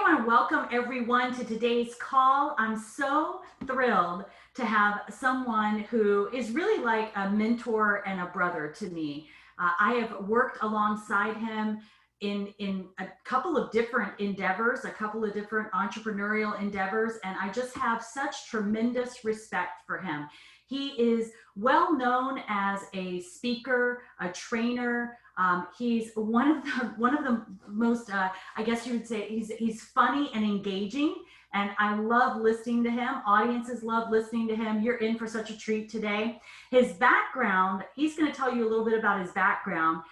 want to welcome everyone to today's call. I'm so thrilled to have someone who is really like a mentor and a brother to me. I have worked alongside him in a couple of different endeavors, a couple of different entrepreneurial endeavors, and I just have such tremendous respect for him. He is well known as a speaker, a trainer. He's one of the most, I guess you would say, he's funny and engaging, and I love listening to him. Audiences love listening to him. You're in for such a treat today. His background, he's going to tell you a little bit about his background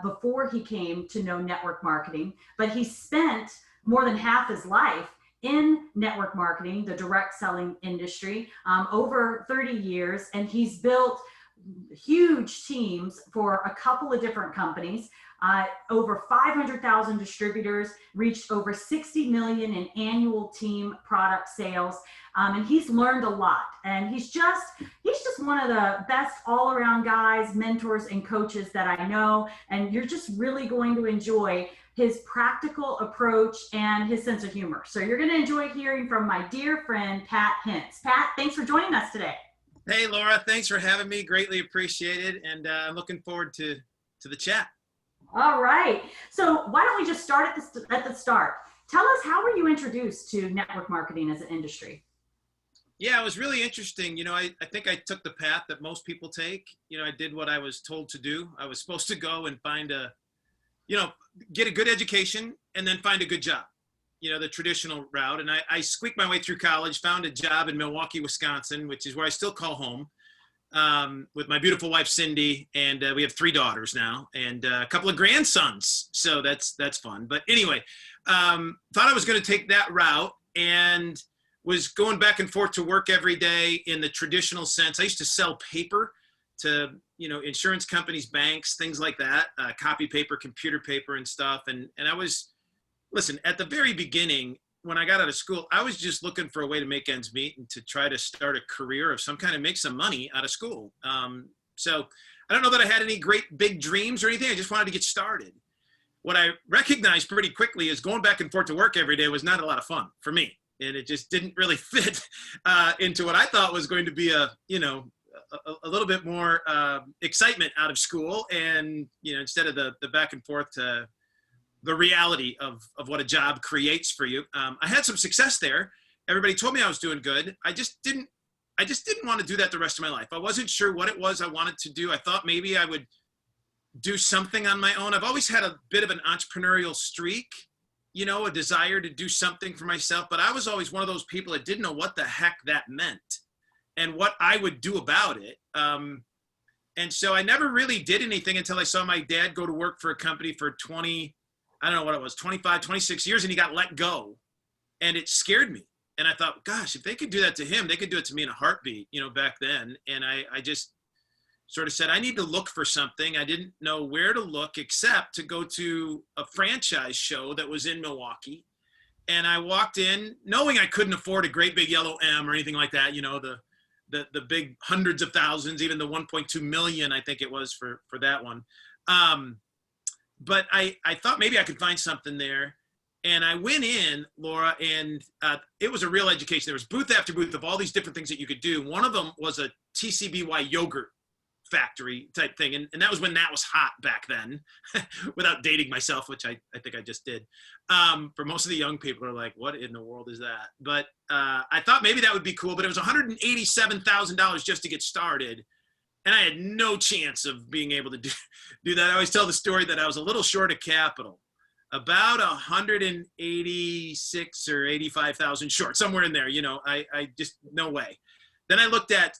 before he came to know network marketing, but he spent more than half his life in network marketing, the direct selling industry, over 30 years, and he's built huge teams for a couple of different companies, over 500,000 distributors, reached over 60 million in annual team product sales. And he's learned a lot, and he's just one of the best all-around guys, mentors, and coaches that I know. And you're just really going to enjoy his practical approach and his sense of humor. So you're going to enjoy hearing from my dear friend, Pat Hintze. Pat, thanks for joining us today. Hey, Laura, thanks for having me. Greatly appreciated. And I'm looking forward to the chat. All right. So why don't we just start at the start? Tell us, how were you introduced to network marketing as an industry? Yeah, it was really interesting. I think I took the path that most people take. I did what I was told to do. I was supposed to go and find get a good education and then find a good job, the traditional route. And I squeaked my way through college, found a job in Milwaukee, Wisconsin, which is where I still call home, with my beautiful wife, Cindy. And we have 3 daughters now and a couple of grandsons. So that's fun. But anyway, thought I was going to take that route and was going back and forth to work every day in the traditional sense. I used to sell paper to, insurance companies, banks, things like that, copy paper, computer paper and stuff. And listen, at the very beginning, when I got out of school, I was just looking for a way to make ends meet and to try to start a career of some kind, of make some money out of school. So I don't know that I had any great big dreams or anything. I just wanted to get started. What I recognized pretty quickly is going back and forth to work every day was not a lot of fun for me. And it just didn't really fit into what I thought was going to be a little bit more excitement out of school, and instead of the back and forth to the reality of what a job creates for you. I had some success there. Everybody told me I was doing good. I just didn't want to do that the rest of my life. I wasn't sure what it was I wanted to do. I thought maybe I would do something on my own. I've always had a bit of an entrepreneurial streak, a desire to do something for myself, but I was always one of those people that didn't know what the heck that meant and what I would do about it. And so I never really did anything until I saw my dad go to work for a company for 25, 26 years, and he got let go. And it scared me. And I thought, gosh, if they could do that to him, they could do it to me in a heartbeat, back then. And I just sort of said, I need to look for something. I didn't know where to look except to go to a franchise show that was in Milwaukee. And I walked in knowing I couldn't afford a great big yellow M or anything like that, the big hundreds of thousands, even the 1.2 million, I think it was for that one. But I thought maybe I could find something there. And I went in, Laura, and it was a real education. There was booth after booth of all these different things that you could do. One of them was a TCBY yogurt factory type thing. And that was when that was hot back then, without dating myself, which I think I just did. For most of the young people are like, what in the world is that? But I thought maybe that would be cool, but it was $187,000 just to get started. And I had no chance of being able to do that. I always tell the story that I was a little short of capital, about 186 or 85,000 short, somewhere in there. I just, no way. Then I looked at,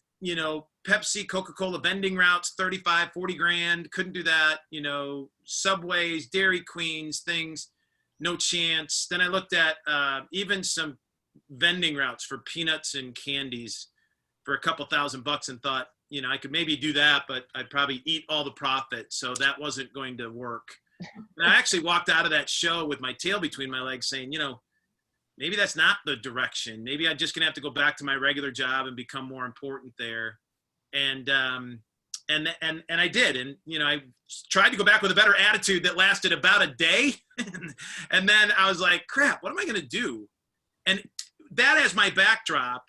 Pepsi, Coca-Cola vending routes, 35, 40 grand, couldn't do that. Subways, Dairy Queens, things, no chance. Then I looked at even some vending routes for peanuts and candies for a couple $1,000 and thought, I could maybe do that, but I'd probably eat all the profit. So that wasn't going to work. And I actually walked out of that show with my tail between my legs saying, maybe that's not the direction. Maybe I'm just going to have to go back to my regular job and become more important there. And and I did. And, I tried to go back with a better attitude that lasted about a day. And then I was like, crap, what am I going to do? And that as my backdrop,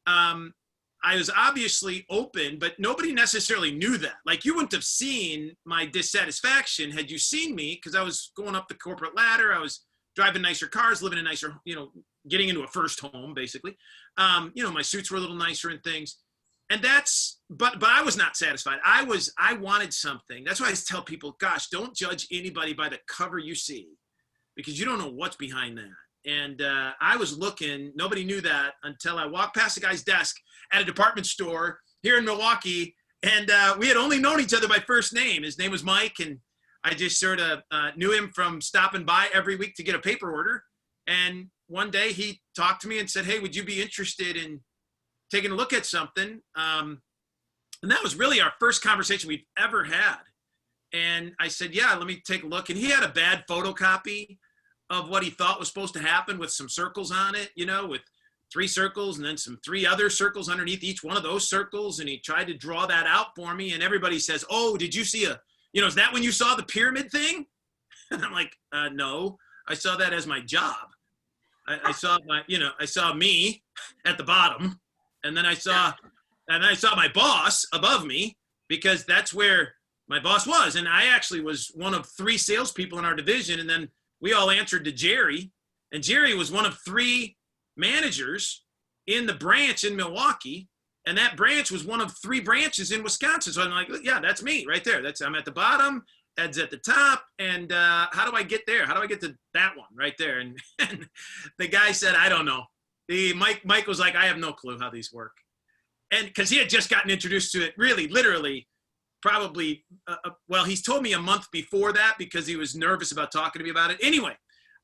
I was obviously open, but nobody necessarily knew that. Like, you wouldn't have seen my dissatisfaction had you seen me, because I was going up the corporate ladder. I was driving nicer cars, living in nicer, getting into a first home, basically. My suits were a little nicer and things. And but I was not satisfied. I wanted something. That's why I tell people, gosh, don't judge anybody by the cover you see, because you don't know what's behind that. And I was looking, nobody knew that until I walked past the guy's desk at a department store here in Milwaukee. And we had only known each other by first name. His name was Mike. And I just sort of knew him from stopping by every week to get a paper order. And one day he talked to me and said, hey, would you be interested in taking a look at something? And that was really our first conversation we've ever had. And I said, yeah, let me take a look. And he had a bad photocopy of what he thought was supposed to happen with some circles on it, with 3 circles and then some 3 other circles underneath each one of those circles. And he tried to draw that out for me. And everybody says, oh, did you see is that when you saw the pyramid thing? And I'm like, no, I saw that as my job. I saw I saw me at the bottom, and then I saw my boss above me, because that's where my boss was. And I actually was one of 3 salespeople in our division. And then we all answered to Jerry, and Jerry was one of 3 managers in the branch in Milwaukee. And that branch was one of 3 branches in Wisconsin. So I'm like, yeah, that's me right there. I'm at the bottom, Ed's at the top. And how do I get there? How do I get to that one right there? And the guy said, I don't know. Mike was like, I have no clue how these work. And because he had just gotten introduced to it, really, literally, probably, he's told me a month before that, because he was nervous about talking to me about it. Anyway,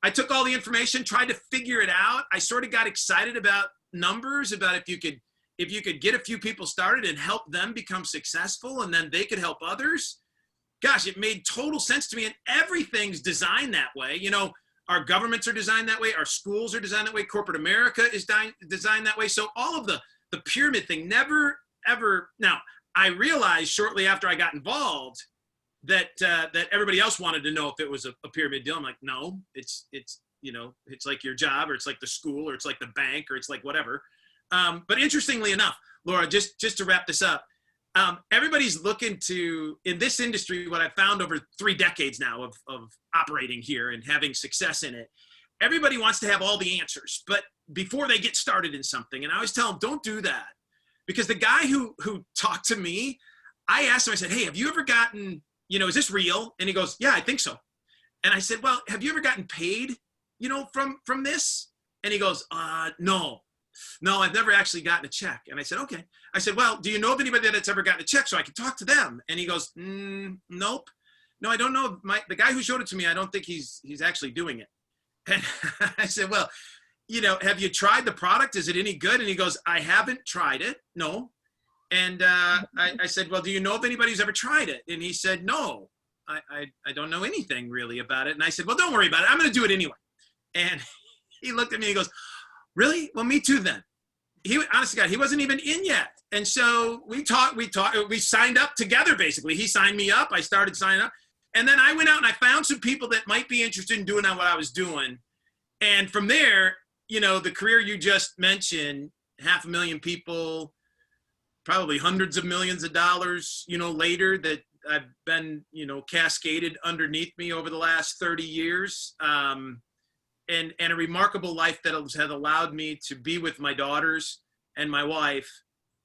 I took all the information, tried to figure it out. I sort of got excited about numbers, about if you could get a few people started and help them become successful, and then they could help others. Gosh, it made total sense to me. And everything's designed that way. Our governments are designed that way. Our schools are designed that way. Corporate America is designed that way. So all of the pyramid thing never, ever. Now, I realized shortly after I got involved that everybody else wanted to know if it was a pyramid deal. I'm like, no, it's like your job, or it's like the school, or it's like the bank, or it's like whatever. But interestingly enough, Laura, just to wrap this up, everybody's looking to, in this industry, what I've found over 3 decades now of operating here and having success in it, everybody wants to have all the answers, but before they get started in something. And I always tell them, don't do that. Because the guy who talked to me, I asked him, I said, hey, have you ever gotten, is this real? And he goes, yeah, I think so. And I said, well, have you ever gotten paid, from this? And he goes, no, I've never actually gotten a check. And I said, okay. I said, well, do you know of anybody that's ever gotten a check so I can talk to them? And he goes, nope. No, I don't know. The guy who showed it to me, I don't think he's actually doing it. And I said, well, have you tried the product? Is it any good? And he goes, I haven't tried it. No. And I said, well, do you know of anybody who's ever tried it? And he said, no, I don't know anything really about it. And I said, well, don't worry about it. I'm going to do it anyway. And he looked at me and he goes, really? Well, me too then. Honestly, God, he wasn't even in yet. And so we signed up together, basically. He signed me up. I started signing up. And then I went out and I found some people that might be interested in doing what I was doing. And from there, the career you just mentioned, 500,000 people, probably hundreds of millions of dollars, later, that I've been, cascaded underneath me over the last 30 years. And a remarkable life that has allowed me to be with my daughters and my wife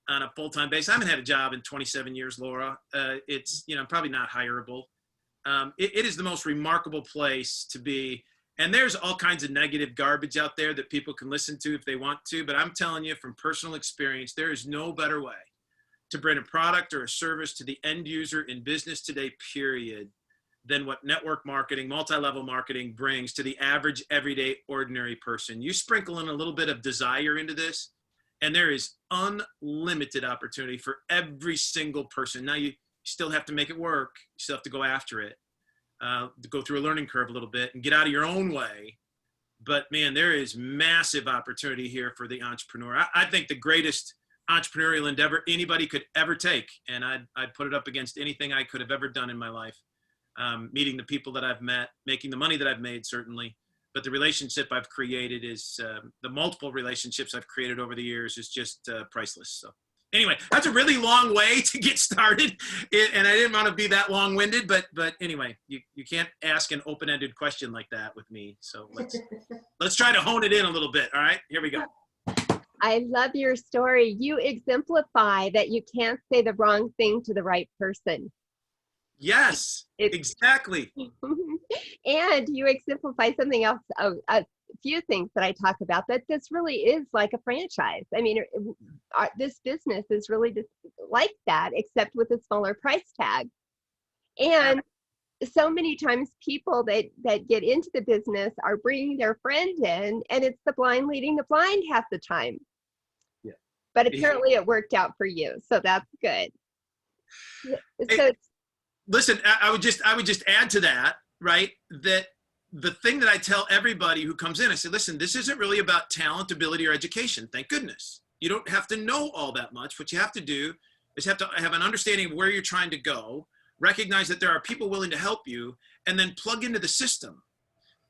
on a full-time basis. I haven't had a job in 27 years, Laura. It's, I'm probably not hireable. It is the most remarkable place to be. And there's all kinds of negative garbage out there that people can listen to if they want to. But I'm telling you from personal experience, there is no better way to bring a product or a service to the end user in business today, period, than what network marketing, multi-level marketing brings to the average, everyday, ordinary person. You sprinkle in a little bit of desire into this, and there is unlimited opportunity for every single person. Now, you still have to make it work. You still have to go after it, to go through a learning curve a little bit and get out of your own way. But man, there is massive opportunity here for the entrepreneur. I think the greatest entrepreneurial endeavor anybody could ever take. And I'd put it up against anything I could have ever done in my life. Meeting the people that I've met, making the money that I've made, certainly. But the relationship I've created is, the multiple relationships I've created over the years is just priceless. So anyway, that's a really long way to get started. And I didn't want to be that long-winded, but anyway, you can't ask an open-ended question like that with me. So let's try to hone it in a little bit. All right, here we go. I love your story. You exemplify that you can't say the wrong thing to the right person. Yes, exactly. And you exemplify something else, a few things that I talk about, that this really is like a franchise. I mean, this business is really just like that, except with a smaller price tag. And so many times people that get into the business are bringing their friend in, and it's the blind leading the blind half the time. Yeah. But apparently it worked out for you, so that's good. So listen, I would just add to that, right? That the thing that I tell everybody who comes in, I say, listen, this isn't really about talent, ability, or education. Thank goodness. You don't have to know all that much. What you have to do is have to have an understanding of where you're trying to go, recognize that there are people willing to help you, and then plug into the system.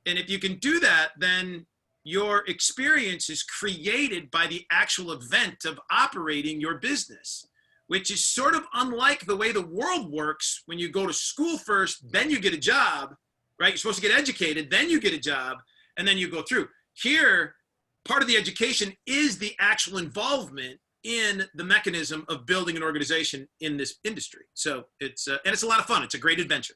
And if you can do that, then your experience is created by the actual event of operating your business, which is sort of unlike the way the world works when you go to school first, then you get a job, right? You're supposed to get educated, then you get a job, and then you go through. Here, part of the education is the actual involvement in the mechanism of building an organization in this industry. So it's and it's a lot of fun. It's a great adventure.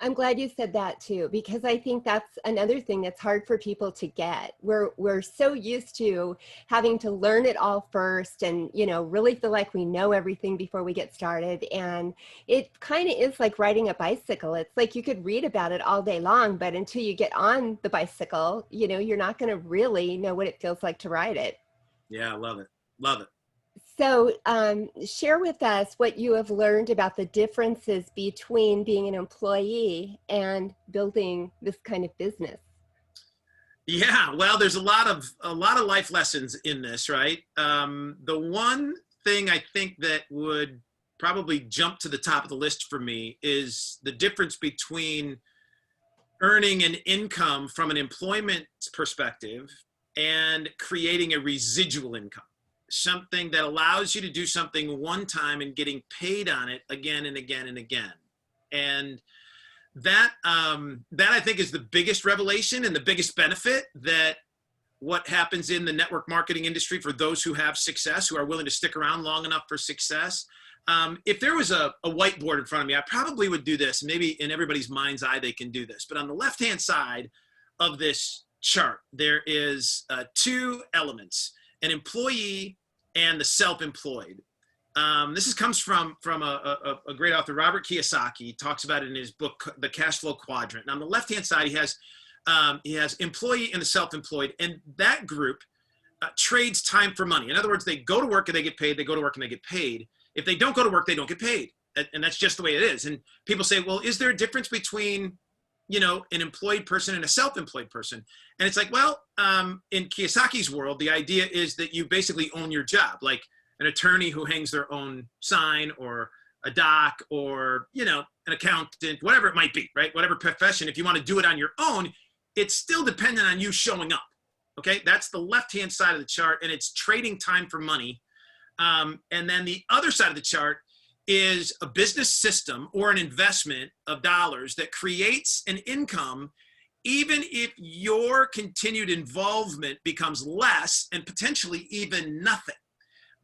I'm glad you said that too, because I think that's another thing that's hard for people to get. We're so used to having to learn it all first and, really feel like we know everything before we get started. And it kind of is like riding a bicycle. It's like you could read about it all day long, but until you get on the bicycle, you're not going to really know what it feels like to ride it. Yeah, I love it. Love it. So share with us what you have learned about the differences between being an employee and building this kind of business. Yeah, well, there's a lot of life lessons in this, right? The one thing I think that would probably jump to the top of the list for me is the difference between earning an income from an employment perspective and creating a residual income. Something that allows you to do something one time and getting paid on it again and again and again. And that I think is the biggest revelation and the biggest benefit, that what happens in the network marketing industry for those who have success, who are willing to stick around long enough for success. If there was a whiteboard in front of me, I probably would do this. Maybe in everybody's mind's eye, they can do this. But on the left-hand side of this chart, there is two elements: an employee and the self-employed. This comes from a great author, Robert Kiyosaki. He talks about it in his book, The Cash Flow Quadrant. And on the left-hand side, he has employee and the self-employed, and that group trades time for money. In other words, they go to work and they get paid. They go to work and they get paid. If they don't go to work, they don't get paid, and that's just the way it is. And people say, well, is there a difference between an employed person and a self-employed person? And it's like, well, in Kiyosaki's world, the idea is that you basically own your job, like an attorney who hangs their own sign, or a doc, or, an accountant, whatever it might be, right? Whatever profession, if you want to do it on your own, it's still dependent on you showing up. Okay. That's the left-hand side of the chart, and it's trading time for money. And then the other side of the chart is a business system or an investment of dollars that creates an income, even if your continued involvement becomes less and potentially even nothing.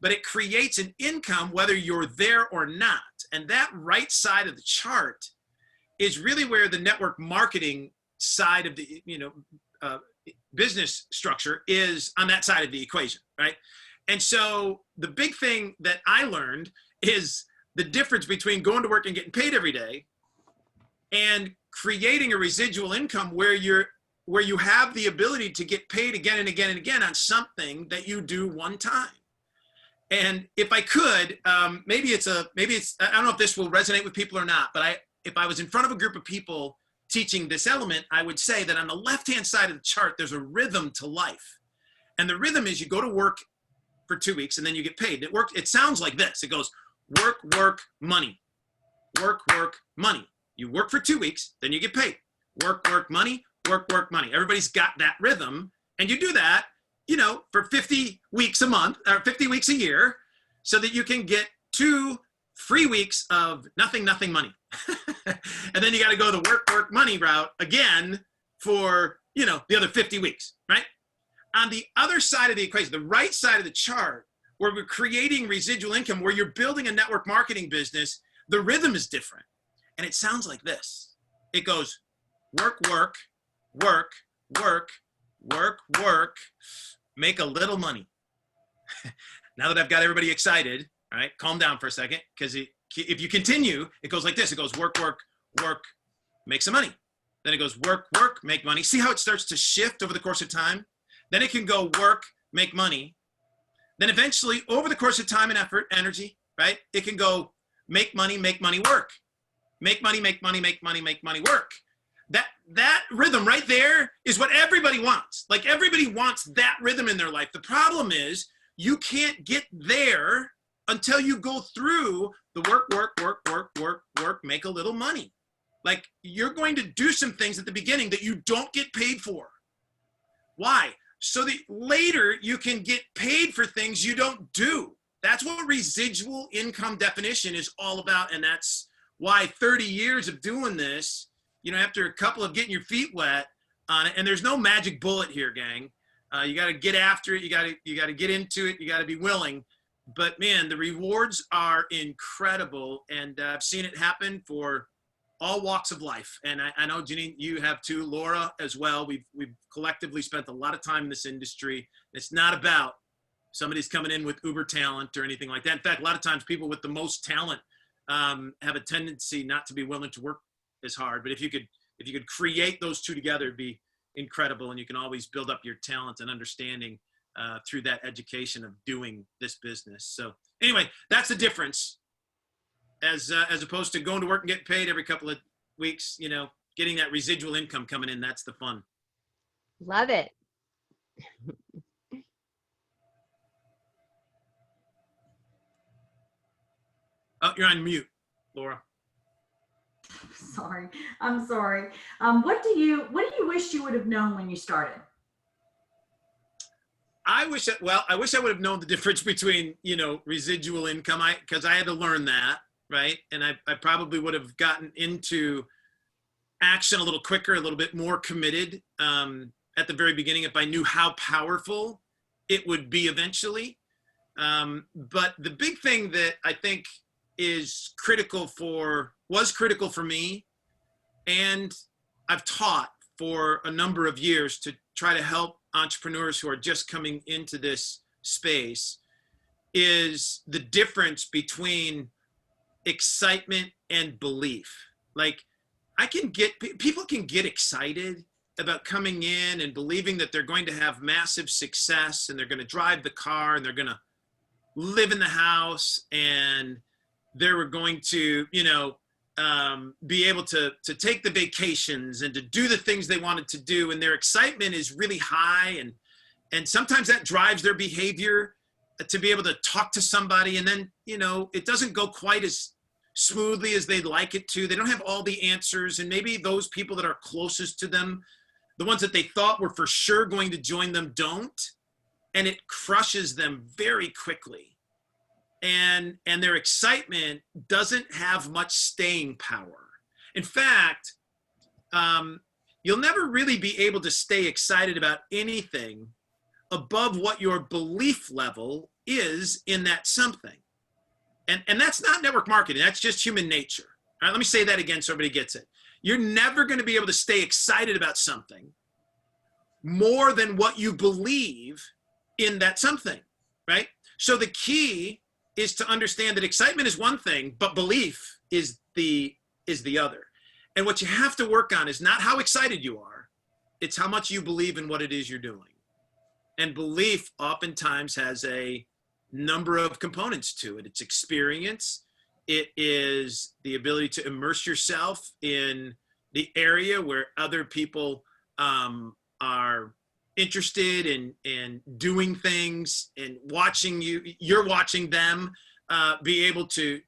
But it creates an income whether you're there or not. And that right side of the chart is really where the network marketing side of the business structure is, on that side of the equation, right? And so the big thing that I learned is the difference between going to work and getting paid every day and creating a residual income where you have the ability to get paid again and again and again on something that you do one time. And if I could, maybe it's I don't know if this will resonate with people or not, but if I was in front of a group of people teaching this element, I would say that on the left-hand side of the chart, there's a rhythm to life. And the rhythm is you go to work for 2 weeks and then you get paid. It works. It sounds like this. It goes work, work, money, work, work, money. You work for 2 weeks, then you get paid. Work, work, money, work, work, money. Everybody's got that rhythm. And you do that, you know, for 50 weeks a month or 50 weeks a year so that you can get 2 free weeks of nothing, nothing money. And then you got to go the work, work, money route again for, you know, the other 50 weeks, right? On the other side of the equation, the right side of the chart, where we're creating residual income, where you're building a network marketing business, the rhythm is different. And it sounds like this. It goes work, work, work, work, work, work, make a little money. Now that I've got everybody excited, all right, calm down for a second, because if you continue, it goes like this. It goes work, work, work, make some money. Then it goes work, work, make money. See how it starts to shift over the course of time? Then it can go work, make money. Then eventually, over the course of time and effort, energy, right? It can go make money, work. Make money, make money, make money, make money, work. That rhythm right there is what everybody wants. Like everybody wants that rhythm in their life. The problem is you can't get there until you go through the work, work, work, work, work, work, make a little money. Like you're going to do some things at the beginning that you don't get paid for. Why? So that later you can get paid for things you don't do. That's what residual income definition is all about. And that's why 30 years of doing this, you know, after a couple of getting your feet wet on it, and there's no magic bullet here, gang. You got to get after it. You got to get into it. You got to be willing. But man, the rewards are incredible. And I've seen it happen for all walks of life. And I know, Janine, you have too, Laura as well. We've collectively spent a lot of time in this industry. It's not about somebody's coming in with uber talent or anything like that. In fact, a lot of times people with the most talent have a tendency not to be willing to work as hard. But if you could create those two together, it'd be incredible. And you can always build up your talent and understanding through that education of doing this business. So anyway, that's the difference. As opposed to going to work and getting paid every couple of weeks, you know, getting that residual income coming in, that's the fun. Love it. Oh, you're on mute, Laura. Sorry, I'm sorry. What do you wish you would have known when you started? I wish I would have known the difference between, you know, residual income, because I had to learn that, right? And I probably would have gotten into action a little quicker, a little bit more committed at the very beginning if I knew how powerful it would be eventually. But the big thing that I think was critical for me, and I've taught for a number of years to try to help entrepreneurs who are just coming into this space, is the difference between excitement and belief. Like people can get excited about coming in and believing that they're going to have massive success and they're going to drive the car and they're going to live in the house and they're going to, you know, be able to take the vacations and to do the things they wanted to do. And their excitement is really high. And sometimes that drives their behavior to be able to talk to somebody. And then, you know, it doesn't go quite as smoothly as they'd like it to. They don't have all the answers. And maybe those people that are closest to them, the ones that they thought were for sure going to join them, don't. And it crushes them very quickly. And their excitement doesn't have much staying power. In fact, you'll never really be able to stay excited about anything above what your belief level is in that something. And that's not network marketing. That's just human nature. All right, let me say that again so everybody gets it. You're never going to be able to stay excited about something more than what you believe in that something, right? So the key is to understand that excitement is one thing, but belief is the other. And what you have to work on is not how excited you are, it's how much you believe in what it is you're doing. And belief oftentimes has a number of components to it. It's experience. It is the ability to immerse yourself in the area where other people are interested in doing things and watching you're watching them be able to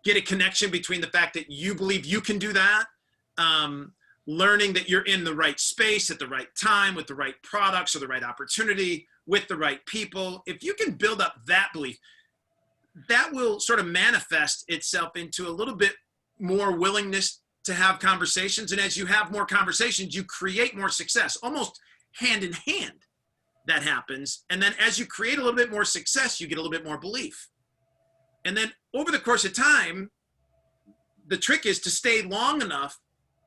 get a connection between the fact that you believe you can do that, learning that you're in the right space at the right time with the right products or the right opportunity with the right people. If you can build up that belief, that will sort of manifest itself into a little bit more willingness to have conversations. And as you have more conversations, you create more success, almost hand in hand that happens. And then as you create a little bit more success, you get a little bit more belief. And then over the course of time, the trick is to stay long enough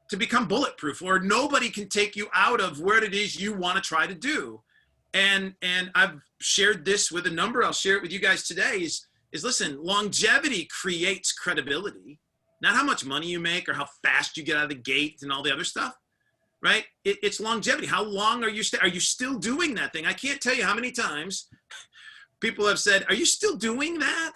to become bulletproof, or nobody can take you out of where it is you want to try to do. And I've shared this with a number, I'll share it with you guys today, is listen, longevity creates credibility, not how much money you make or how fast you get out of the gate and all the other stuff, right? It's longevity. How long are you still doing that thing? I can't tell you how many times people have said, are you still doing that?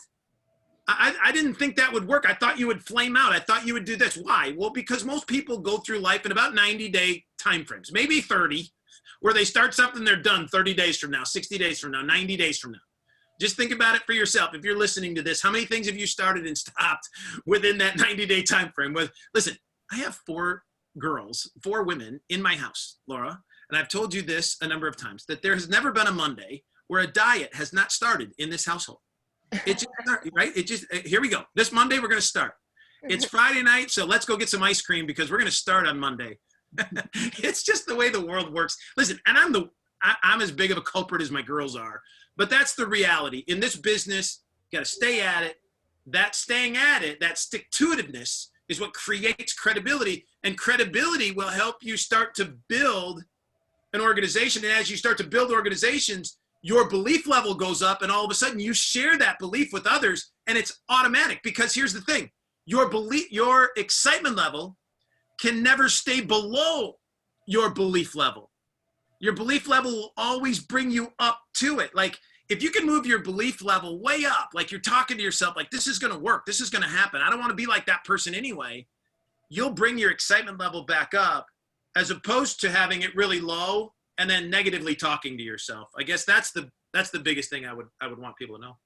I didn't think that would work. I thought you would flame out. I thought you would do this. Why? Well, because most people go through life in about 90-day time frames, maybe 30, where they start something, they're done 30 days from now, 60 days from now, 90 days from now. Just think about it for yourself. If you're listening to this, how many things have you started and stopped within that 90-day time frame? Listen, I have 4 women in my house, Laura, and I've told you this a number of times, that there has never been a Monday where a diet has not started in this household. It just started, right? Here we go. This Monday, we're going to start. It's Friday night, so let's go get some ice cream because we're going to start on Monday. It's just the way the world works. Listen, and I'm as big of a culprit as my girls are, but that's the reality. In this business, you got to stay at it. That staying at it, that stick-to-itiveness is what creates credibility, and credibility will help you start to build an organization. And as you start to build organizations, your belief level goes up, and all of a sudden you share that belief with others, and it's automatic. Because here's the thing, your excitement level can never stay below your belief level. Your belief level will always bring you up to it. Like if you can move your belief level way up, like you're talking to yourself, like this is going to work, this is going to happen, I don't want to be like that person anyway, you'll bring your excitement level back up, as opposed to having it really low and then negatively talking to yourself. I guess that's the biggest thing I would want people to know.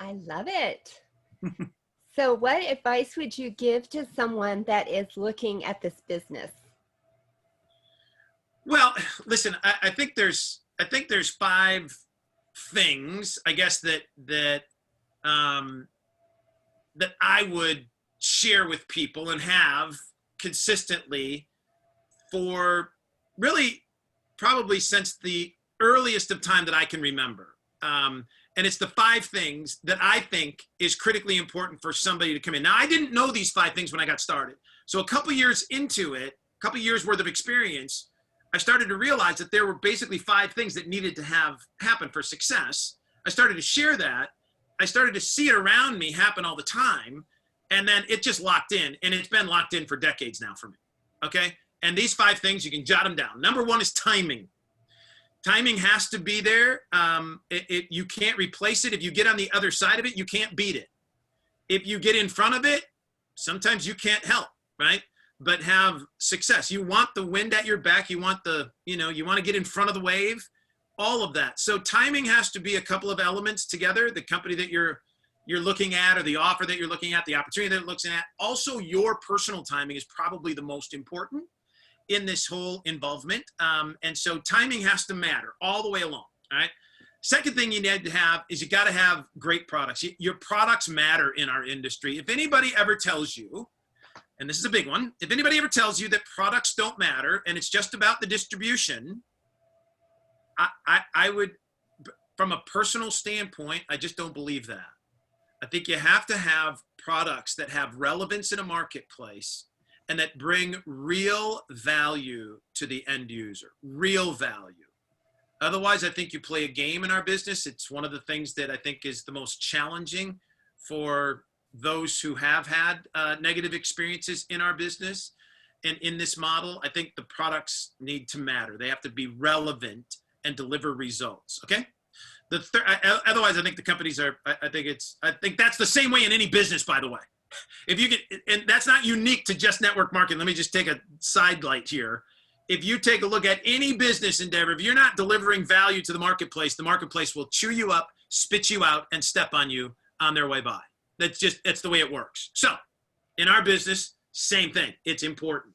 I love it. So what advice would you give to someone that is looking at this business? Well, listen, I think there's 5 things, I guess, that I would share with people and have consistently for really probably since the earliest of time that I can remember. And it's the 5 things that I think is critically important for somebody to come in. Now, I didn't know these 5 things when I got started. So a couple years into it, a couple years worth of experience, I started to realize that there were basically 5 things that needed to happen for success. I started to share that. I started to see it around me happen all the time. And then it just locked in, and it's been locked in for decades now for me. Okay. And these 5 things, you can jot them down. Number 1 is timing. Timing has to be there. You can't replace it. If you get on the other side of it, you can't beat it. If you get in front of it, sometimes you can't help, right? But have success. You want the wind at your back. You want you want to get in front of the wave, all of that. So timing has to be a couple of elements together. The company that you're looking at, or the offer that you're looking at, the opportunity that you're looking at. Also, your personal timing is probably the most important in this whole involvement. And so timing has to matter all the way along, all right? Second thing you need to have is you got to have great products. Your products matter in our industry. If anybody ever tells you, and this is a big one, if anybody ever tells you that products don't matter and it's just about the distribution, I would, from a personal standpoint, I just don't believe that. I think you have to have products that have relevance in a marketplace and that bring real value to the end user, real value. Otherwise, I think you play a game in our business. It's one of the things that I think is the most challenging for those who have had negative experiences in our business and in this model. I think the products need to matter. They have to be relevant and deliver results, okay? Otherwise, I think the companies are, I think that's the same way in any business, by the way. If you get, and that's not unique to just network marketing. Let me just take a side light here. if you take a look at any business endeavor, if you're not delivering value to the marketplace will chew you up, spit you out, and step on you on their way by. That's the way it works. So in our business, same thing. It's important.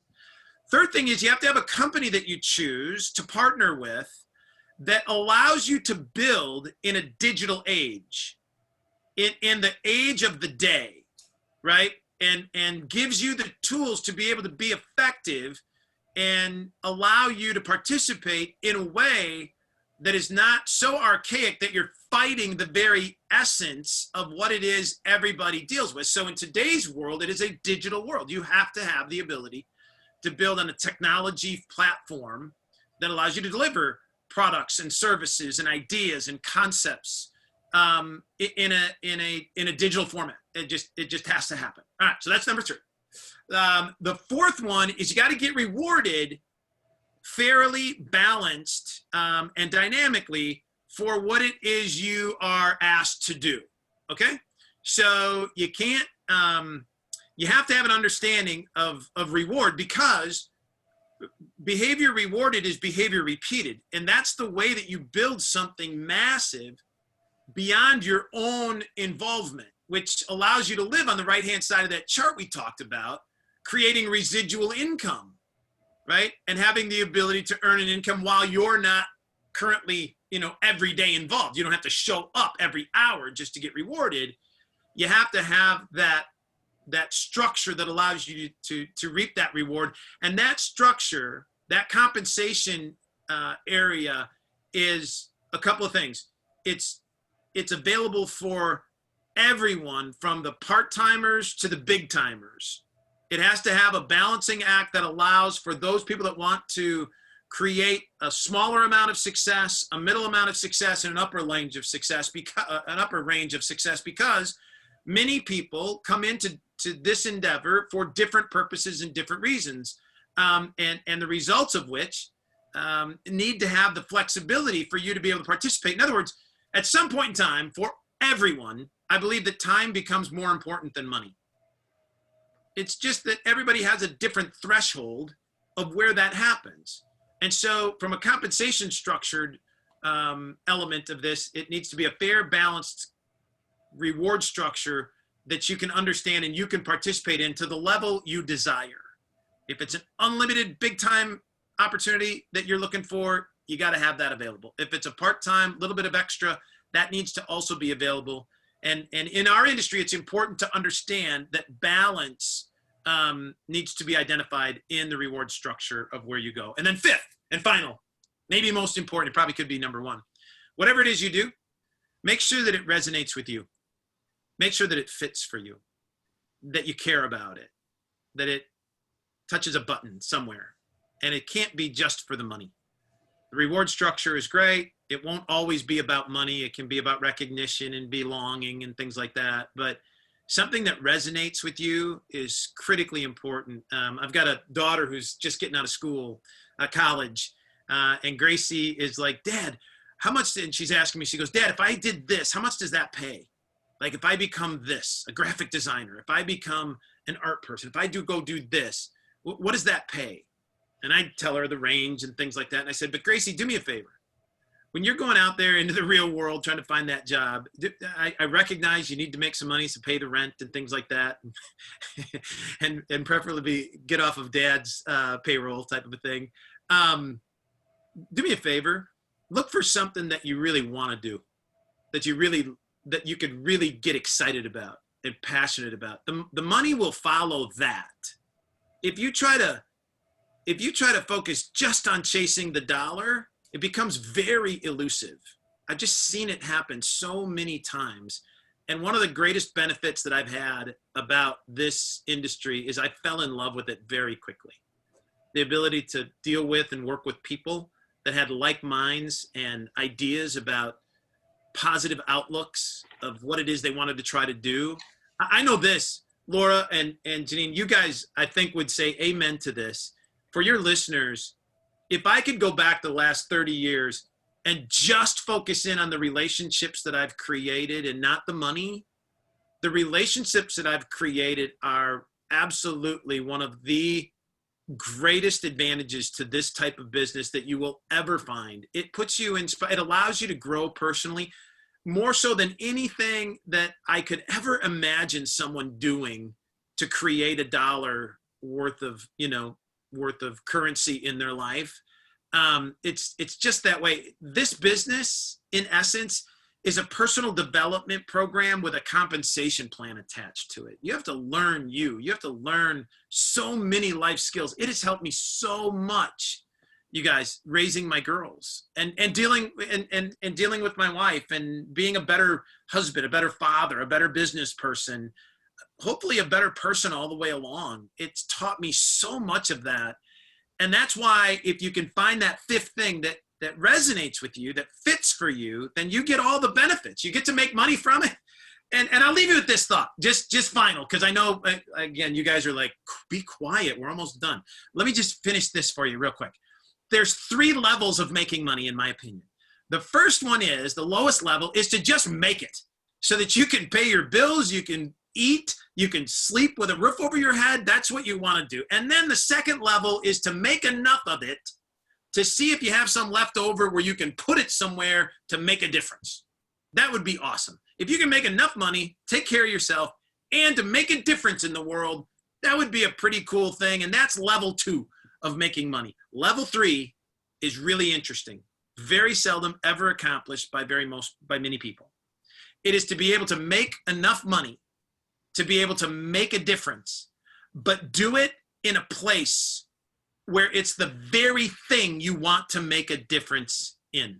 Third thing is you have to have a company that you choose to partner with that allows you to build in a digital age, in the age of the day, right? And gives you the tools to be able to be effective and allow you to participate in a way that is not so archaic that you're fighting the very essence of what it is everybody deals with. So in today's world, it is a digital world. You have to have the ability to build on a technology platform that allows you to deliver products and services and ideas and concepts in a digital format. It just has to happen. All right, so that's number 3. The fourth one is you got to get rewarded fairly, balanced, and dynamically for what it is you are asked to do. Okay, so you can't. You have to have an understanding of reward, because behavior rewarded is behavior repeated. And that's the way that you build something massive beyond your own involvement, which allows you to live on the right-hand side of that chart we talked about, creating residual income, right? And having the ability to earn an income while you're not currently, every day involved. You don't have to show up every hour just to get rewarded. You have to have that structure that allows you to reap that reward. And that structure, that compensation area, is a couple of things. It's available for everyone, from the part-timers to the big-timers. It has to have a balancing act that allows for those people that want to create a smaller amount of success, a middle amount of success, and an upper range of success, because many people come into this endeavor for different purposes and different reasons, and the results of which need to have the flexibility for you to be able to participate. In other words, at some point in time, for everyone, I believe that time becomes more important than money. It's just that everybody has a different threshold of where that happens. And so from a compensation structured element of this, it needs to be a fair, balanced reward structure that you can understand and you can participate in to the level you desire. If it's an unlimited big time opportunity that you're looking for, you got to have that available. If it's a part-time, little bit of extra, that needs to also be available. And in our industry, it's important to understand that balance needs to be identified in the reward structure of where you go. And then fifth and final, maybe most important, it probably could be number 1. Whatever it is you do, make sure that it resonates with you. Make sure that it fits for you, that you care about it, that it touches a button somewhere. And it can't be just for the money. The reward structure is great. It won't always be about money. It can be about recognition and belonging and things like that. But something that resonates with you is critically important. I've got a daughter who's just getting out of school, college, and Gracie is like, Dad, how much? And she's asking me, she goes, Dad, if I did this, how much does that pay? Like if I become this, a graphic designer, if I become an art person, if I go do this, what does that pay? And I tell her the range and things like that. And I said, but Gracie, do me a favor. When you're going out there into the real world trying to find that job, I recognize you need to make some money to pay the rent and things like that, and preferably get off of Dad's payroll type of a thing. Do me a favor, look for something that you really want to do, that you could really get excited about and passionate about. The money will follow that. If you try to focus just on chasing the dollar, it becomes very elusive. I've just seen it happen so many times. And one of the greatest benefits that I've had about this industry is I fell in love with it very quickly. The ability to deal with and work with people that had like minds and ideas about positive outlooks of what it is they wanted to try to do. I know this, Laura and Janine, you guys, I think, would say amen to this. For your listeners, if I could go back the last 30 years and just focus in on the relationships that I've created and not the money, the relationships that I've created are absolutely one of the greatest advantages to this type of business that you will ever find. It puts you in, it allows you to grow personally more so than anything that I could ever imagine someone doing to create $1 worth of, worth of currency in their life. It's just that way. This business, in essence, is a personal development program with a compensation plan attached to it. You have to learn you have to learn so many life skills. It has helped me so much, you guys, raising my girls and dealing and dealing with my wife and being a better husband, a better father, a better business person, hopefully a better person all the way along. It's taught me so much of that. And that's why if you can find that fifth thing that resonates with you, that fits for you, then you get all the benefits. You get to make money from it. And I'll leave you with this thought, just final, because I know, again, you guys are like, be quiet, we're almost done. Let me just finish this for you real quick. There's 3 levels of making money, in my opinion. The first one is, the lowest level is to just make it so that you can pay your bills, you can eat, you can sleep with a roof over your head. That's what you want to do. And then the second level is to make enough of it to see if you have some left over where you can put it somewhere to make a difference. That would be awesome. If you can make enough money, take care of yourself, and to make a difference in the world, that would be a pretty cool thing. And that's level 2 of making money. Level 3 is really interesting. Very seldom ever accomplished by many people. It is to be able to make enough money to be able to make a difference, but do it in a place where it's the very thing you want to make a difference in.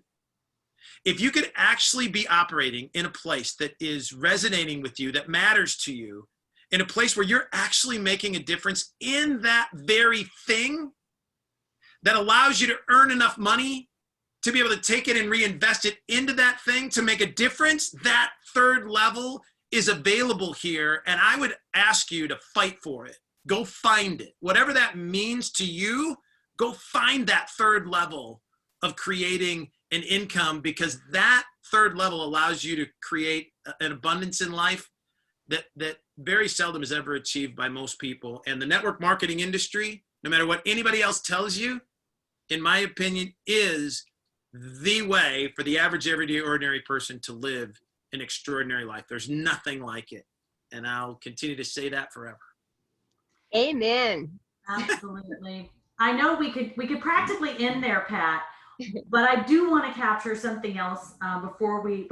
If you could actually be operating in a place that is resonating with you, that matters to you, in a place where you're actually making a difference in that very thing that allows you to earn enough money to be able to take it and reinvest it into that thing to make a difference, that third level is available here. And I would ask you to fight for it. Go find it. Whatever that means to you, go find that third level of creating an income, because that third level allows you to create an abundance in life that very seldom is ever achieved by most people. And the network marketing industry, no matter what anybody else tells you, in my opinion, is the way for the average, everyday, ordinary person to live an extraordinary life. There's nothing like it. And I'll continue to say that forever. Amen. Absolutely. I know we could practically end there, Pat, but I do want to capture something else before we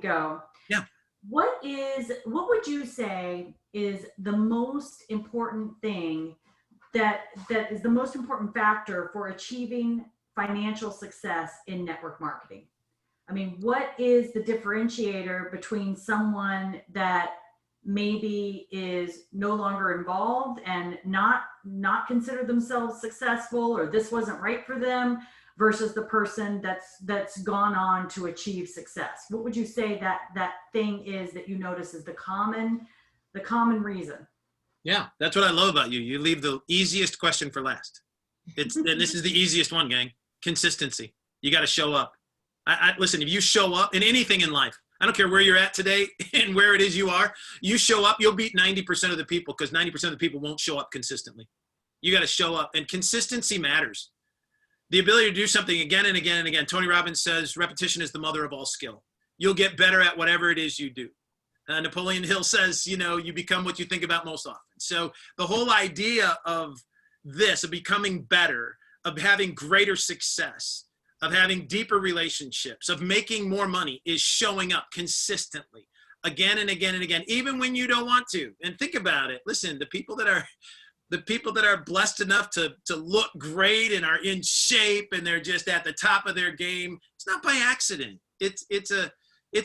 go. Yeah. What would you say is the most important thing that is the most important factor for achieving financial success in network marketing? I mean, what is the differentiator between someone that maybe is no longer involved and not consider themselves successful, or this wasn't right for them, versus the person that's gone on to achieve success? What would you say that thing is that you notice is the common reason? Yeah, that's what I love about you. You leave the easiest question for last. And this is the easiest one, gang. Consistency. You got to show up. Listen, if you show up in anything in life, I don't care where you're at today and where it is you are, you show up, you'll beat 90% of the people, because 90% of the people won't show up consistently. You got to show up, and consistency matters. The ability to do something again and again and again. Tony Robbins says repetition is the mother of all skill. You'll get better at whatever it is you do. Napoleon Hill says, you become what you think about most often. So the whole idea of this, of becoming better, of having greater success, of having deeper relationships, of making more money, is showing up consistently again and again and again, even when you don't want to. And think about it. Listen, the people that are blessed enough to look great and are in shape and they're just at the top of their game, it's not by accident. It's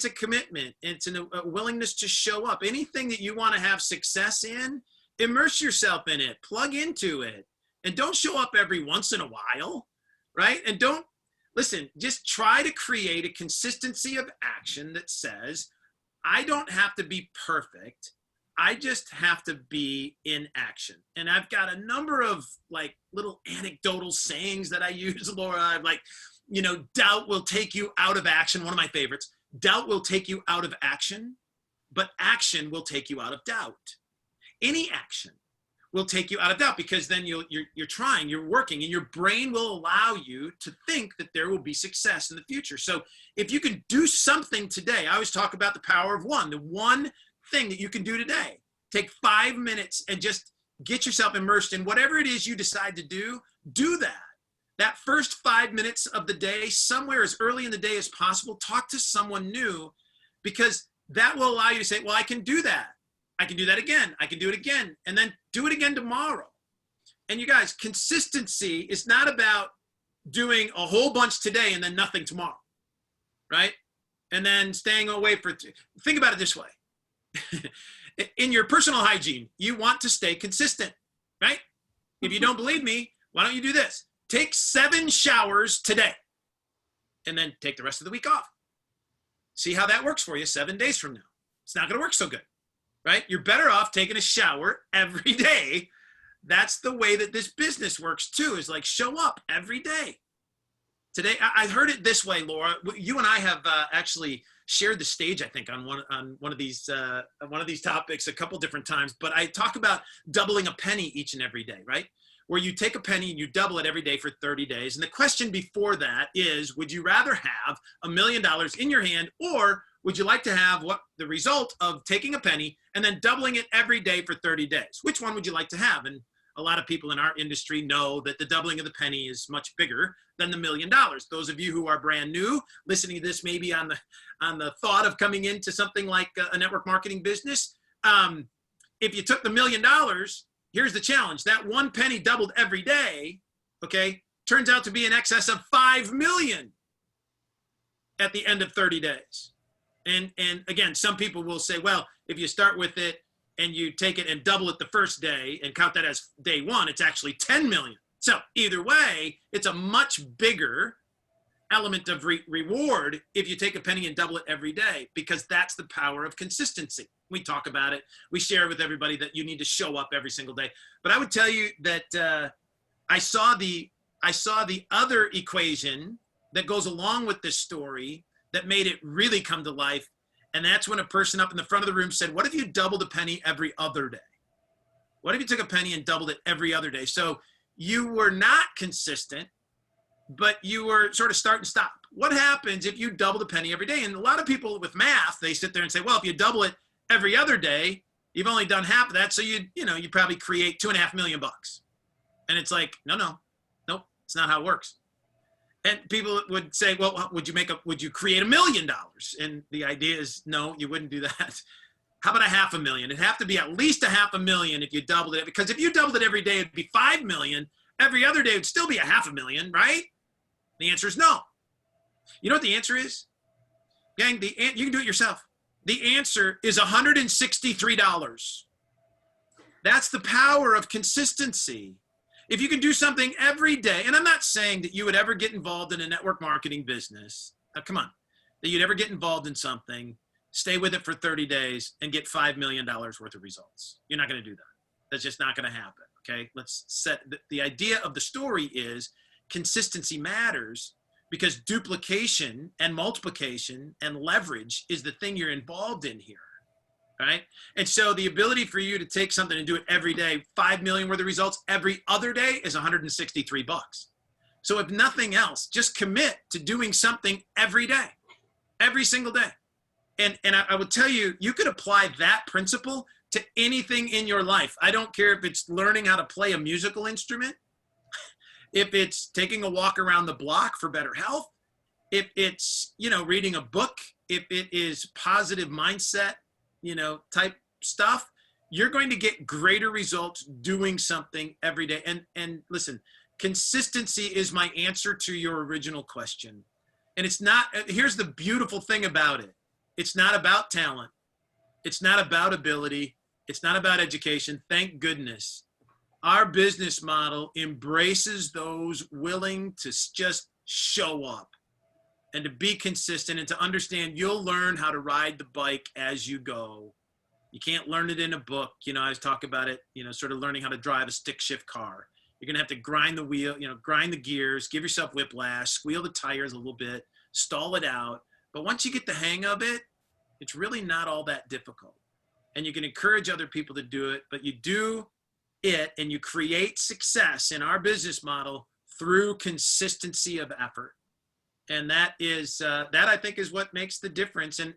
a commitment. It's a willingness to show up. Anything that you want to have success in, immerse yourself in it, plug into it, and don't show up every once in a while, right? And just try to create a consistency of action that says, I don't have to be perfect. I just have to be in action. And I've got a number of little anecdotal sayings that I use, Laura. I'm doubt will take you out of action. One of my favorites. Doubt will take you out of action, but action will take you out of doubt. Any action will take you out of doubt, because then you're trying, you're working, and your brain will allow you to think that there will be success in the future. So if you can do something today, I always talk about the power of one, the one thing that you can do today. Take 5 minutes and just get yourself immersed in whatever it is you decide to do. Do that. That first 5 minutes of the day, somewhere as early in the day as possible, talk to someone new, because that will allow you to say, well, I can do that. I can do that again. I can do it again. And then do it again tomorrow. And you guys, consistency is not about doing a whole bunch today and then nothing tomorrow, right? And then staying away think about it this way. In your personal hygiene, you want to stay consistent, right? If you don't believe me, why don't you do this? Take 7 showers today and then take the rest of the week off. See how that works for you 7 days from now. It's not going to work so good, right? You're better off taking a shower every day. That's the way that this business works too, is like show up every day. Today, I heard it this way, Laura. You and I have actually shared the stage, I think, on one of these topics a couple different times. But I talk about doubling a penny each and every day, right? Where you take a penny and you double it every day for 30 days. And the question before that is, would you rather have $1 million in your hand, or would you like to have the result of taking a penny and then doubling it every day for 30 days? Which one would you like to have? And a lot of people in our industry know that the doubling of the penny is much bigger than the $1 million. Those of you who are brand new, listening to this, maybe on the thought of coming into something like a network marketing business, if you took the $1 million, here's the challenge. That 1 penny doubled every day, okay, turns out to be in excess of 5 million at the end of 30 days. And again, some people will say, well, if you start with it and you take it and double it the first day and count that as day 1, it's actually 10 million. So either way, it's a much bigger element of reward if you take a penny and double it every day, because that's the power of consistency. We talk about it. We share with everybody that you need to show up every single day. But I would tell you that I saw the other equation that goes along with this story that made it really come to life. And that's when a person up in the front of the room said, what if you doubled a penny every other day? What if you took a penny and doubled it every other day? So you were not consistent, but you were sort of start and stop. What happens if you double the penny every day? And a lot of people with math, they sit there and say, well, if you double it every other day, you've only done half of that. So you probably create $2.5 million. And it's like, nope, it's not how it works. And people would say, well, would you create $1 million? And the idea is, no, you wouldn't do that. How about $500,000? It'd have to be at least $500,000 if you doubled it, because if you doubled it every day, it'd be 5 million. Every other day would still be $500,000, right? The answer is no. You know what the answer is? Gang, you can do it yourself. The answer is $163. That's the power of consistency. If you can do something every day, and I'm not saying that you would ever get involved in a network marketing business, come on, that you'd ever get involved in something, stay with it for 30 days and get $5 million worth of results. You're not going to do that. That's just not going to happen. Okay. Let's set the idea of the story is consistency matters, because duplication and multiplication and leverage is the thing you're involved in here. Right. And so the ability for you to take something and do it every day, 5 million worth of results every other day, is $163. So if nothing else, just commit to doing something every day, every single day. And I would tell you, you could apply that principle to anything in your life. I don't care if it's learning how to play a musical instrument, if it's taking a walk around the block for better health, if it's, reading a book, if it is positive mindset, type stuff, you're going to get greater results doing something every day. And listen, consistency is my answer to your original question. And it's not, here's the beautiful thing about it. It's not about talent. It's not about ability. It's not about education. Thank goodness. Our business model embraces those willing to just show up and to be consistent and to understand you'll learn how to ride the bike as you go. You can't learn it in a book. I was talking about it, sort of learning how to drive a stick shift car. You're going to have to grind the wheel, grind the gears, give yourself whiplash, squeal the tires a little bit, stall it out. But once you get the hang of it, it's really not all that difficult. And you can encourage other people to do it, but you do it, and you create success in our business model through consistency of effort. And that is, that I think is what makes the difference. And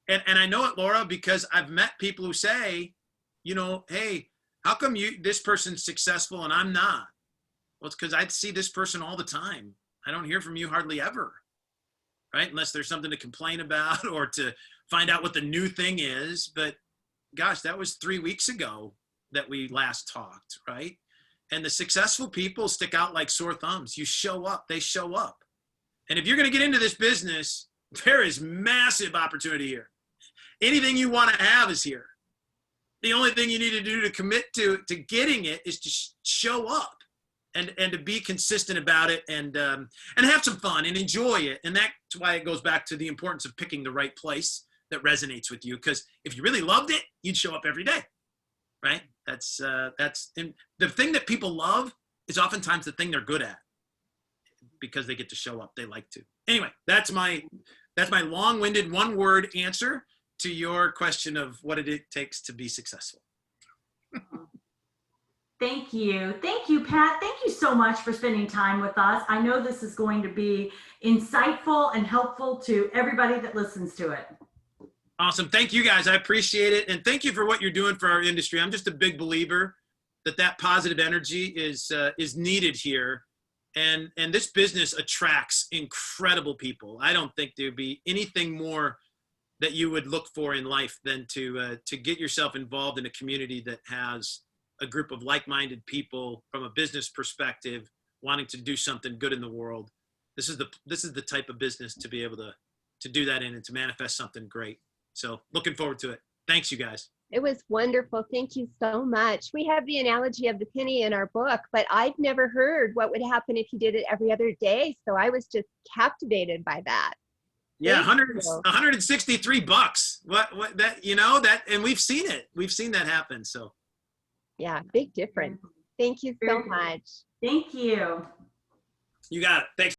I know it, Laura, because I've met people who say, you know, hey, how come this person's successful and I'm not? Well, it's because I see this person all the time. I don't hear from you hardly ever, right? Unless there's something to complain about or to find out what the new thing is. But gosh, that was 3 weeks ago that we last talked, right? And the successful people stick out like sore thumbs. You show up, they show up. And if you're going to get into this business, there is massive opportunity here. Anything you want to have is here. The only thing you need to do to commit to getting it is to show up and to be consistent about it and have some fun and enjoy it. And that's why it goes back to the importance of picking the right place that resonates with you. Because if you really loved it, you'd show up every day, right? That's and the thing that people love is oftentimes the thing they're good at because they get to show up. They like to. Anyway, that's my long-winded one-word answer to your question of what it takes to be successful. Thank you. Thank you, Pat. Thank you so much for spending time with us. I know this is going to be insightful and helpful to everybody that listens to it. Awesome. Thank you, guys. I appreciate it. And thank you for what you're doing for our industry. I'm just a big believer that positive energy is needed here. And this business attracts incredible people. I don't think there'd be anything more that you would look for in life than to get yourself involved in a community that has a group of like-minded people from a business perspective wanting to do something good in the world. This is the type of business to be able to do that in and to manifest something great. So looking forward to it. Thanks, you guys. It was wonderful. Thank you so much. We have the analogy of the penny in our book, but I've never heard what would happen if you did it every other day. So I was just captivated by that. Yeah, $163. What that, you know, that, and we've seen it. We've seen that happen. So yeah, big difference. Thank you so much. Thank you. You got it. Thanks.